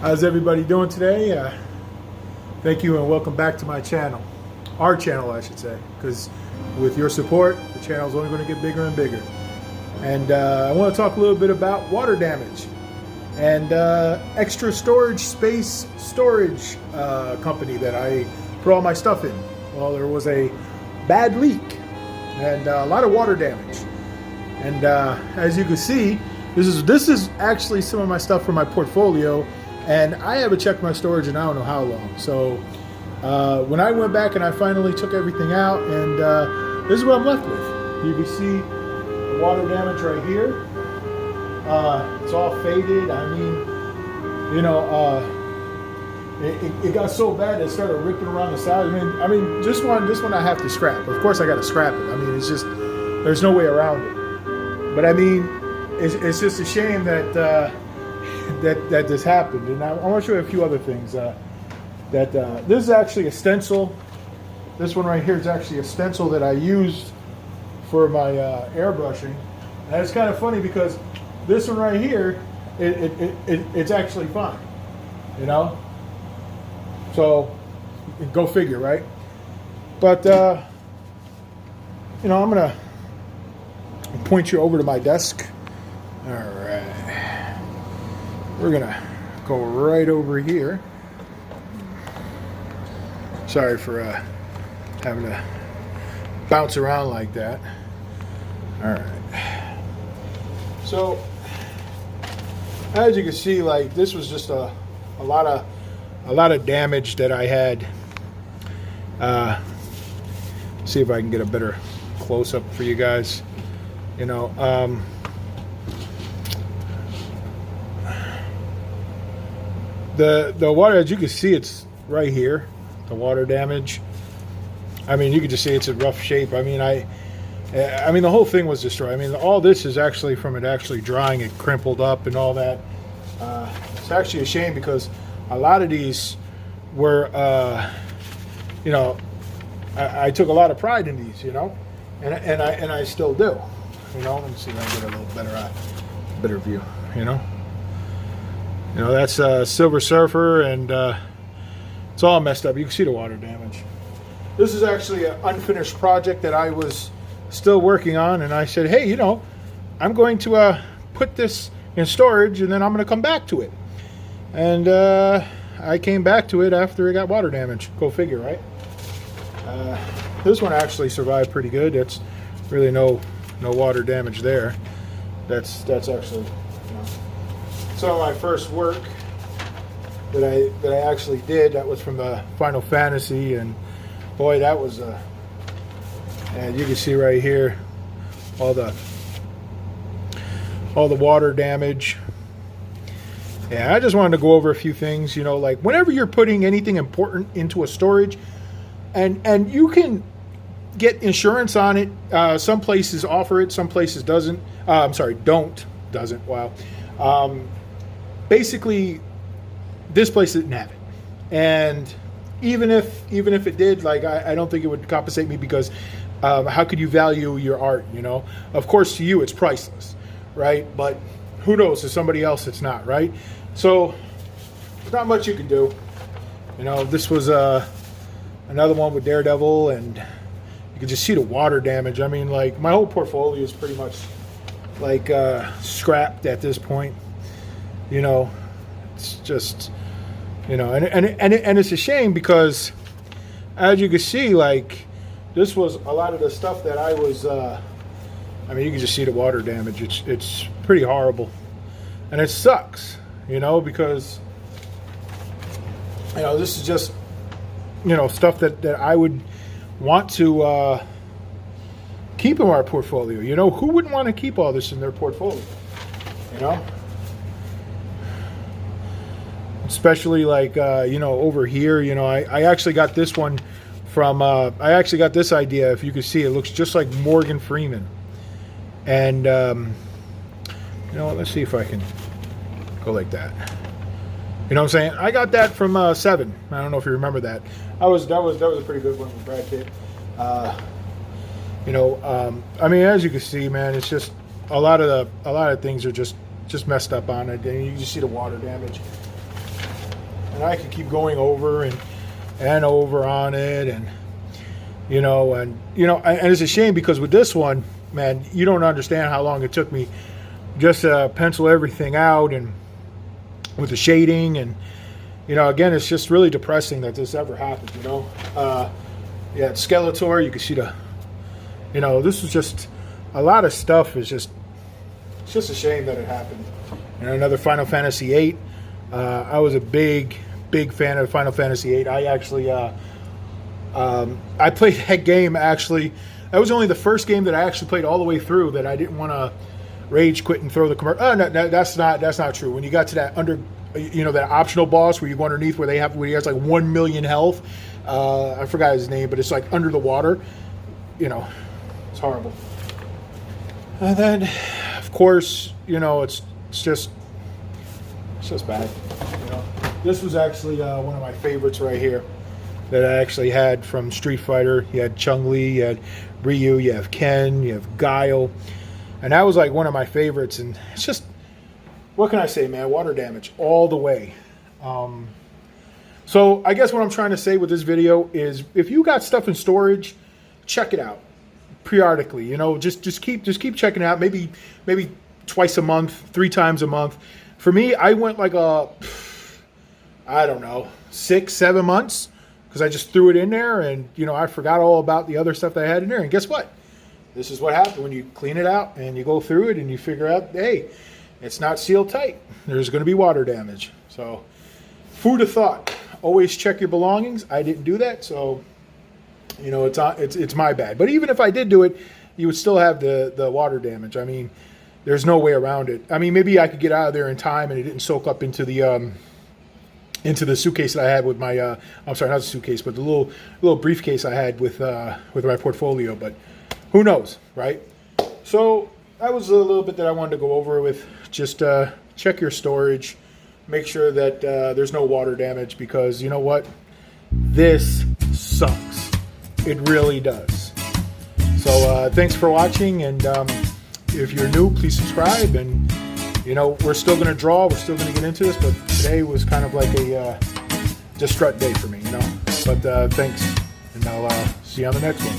How's everybody doing today? Thank you and welcome back to my channel. Our channel, I should say, because with your support, the channel is only going to get bigger and bigger. And I want to talk a little bit about water damage and extra storage space storage company that I put all my stuff in. Well, there was a bad leak and a lot of water damage. And as you can see, this is actually some of my stuff from my portfolio. And I haven't checked my storage in I don't know how long. So when I went back and I finally took everything out, and this is what I'm left with. You can see the water damage right here. It's all faded. I mean, you know, it got so bad it started ripping around the side. I mean, this one I have to scrap. Of course, I got to scrap it. I mean, it's just there's no way around it. But I mean, it's just a shame that. That this happened. And I want to show you a few other things. This is actually a stencil. This one right here is actually a stencil that I used for my airbrushing. And it's kind of funny because this one right here, it's actually fine, you know. So go figure, right? But you know, I'm gonna point you over to my desk. All right. We're gonna go right over here. Sorry for having to bounce around like that. All right. So, as you can see, like this was just a lot of damage that I had. See if I can get a better close up for you guys. You know. The water, as you can see, it's right here, the water damage. I mean, you can just see it's in rough shape. I mean, I mean, the whole thing was destroyed. I mean, all this is actually from it actually drying. It crimpled up and all that. It's actually a shame because a lot of these were, you know, I took a lot of pride in these, you know, and I still do. You know, let me see if I can get a little better view, you know. You know, that's Silver Surfer, and it's all messed up. You can see the water damage. This is actually an unfinished project that I was still working on, and I said, hey, you know, I'm going to put this in storage, and then I'm going to come back to it. And I came back to it after it got water damage. Go figure, right? This one actually survived pretty good. That's really no water damage there. That's actually... Some of my first work that I actually did, that was from the Final Fantasy, and boy, that was and you can see right here all the water damage. Yeah, I just wanted to go over a few things, you know, like whenever you're putting anything important into a storage, and you can get insurance on it. Some places offer it, some places doesn't. I'm sorry, doesn't. Wow. Basically, this place didn't have it, and even if it did, like I don't think it would compensate me because how could you value your art? You know, of course to you it's priceless, right? But who knows? To somebody else it's not, right? So there's not much you can do. You know, this was another one with Daredevil, and you can just see the water damage. I mean, like my whole portfolio is pretty much like scrapped at this point. You know, it's just, you know, and it's a shame because, as you can see, like, this was a lot of the stuff that I was, I mean, you can just see the water damage. It's pretty horrible, and it sucks, you know, because, you know, this is just, you know, stuff that I would want to keep in our portfolio. You know, who wouldn't want to keep all this in their portfolio, you know? Especially like, you know, over here, you know, I actually got this one from, I actually got this idea. If you can see, it looks just like Morgan Freeman. And, you know, let's see if I can go like that. You know what I'm saying? I got that from Seven. I don't know if you remember that. That was a pretty good one with Brad Pitt. You know, I mean, as you can see, man, it's just a lot of things are just messed up on it. And you just see the water damage. And I could keep going over and over on it, and and it's a shame because with this one, man, you don't understand how long it took me just to pencil everything out, and with the shading, and again, it's just really depressing that this ever happened. Yeah, Skeletor, you can see this is just a lot of stuff. It's just a shame that it happened. And another Final Fantasy VIII. I was a big fan of Final Fantasy VIII. I actually I played that game. Actually, that was only the first game that I actually played all the way through. That I didn't want to rage quit and throw the commercial. Oh, no, that's not true. When you got to that that optional boss where you go underneath where he has like 1 million health. I forgot his name, but it's like under the water. It's horrible. And then, of course, it's just bad. This was actually one of my favorites right here that I actually had from Street Fighter. You had Chun-Li, you had Ryu, you have Ken, you have Guile, and that was like one of my favorites. And it's just, what can I say, man? Water damage all the way. So I guess what I'm trying to say with this video is, if you got stuff in storage, check it out periodically. Just keep checking it out. Maybe twice a month, 3 times a month. For me, I went like I don't know, 6-7 months, because I just threw it in there, and I forgot all about the other stuff that I had in there. And guess what? This is what happened when you clean it out and you go through it and you figure out, hey, it's not sealed tight. There's going to be water damage. So, food of thought. Always check your belongings. I didn't do that, so it's my bad. But even if I did do it, you would still have the water damage. I mean, there's no way around it. I mean, maybe I could get out of there in time and it didn't soak up into the suitcase that I had with my I'm sorry, not the suitcase, but the little briefcase I had with my portfolio. But who knows, right? So that was a little bit that I wanted to go over with. Just check your storage, make sure that there's no water damage, because you know what? This sucks. It really does. So thanks for watching, and if you're new, please subscribe. And we're still going to draw. We're still going to get into this, but today was kind of like a distraught day for me, But thanks, and I'll see you on the next one.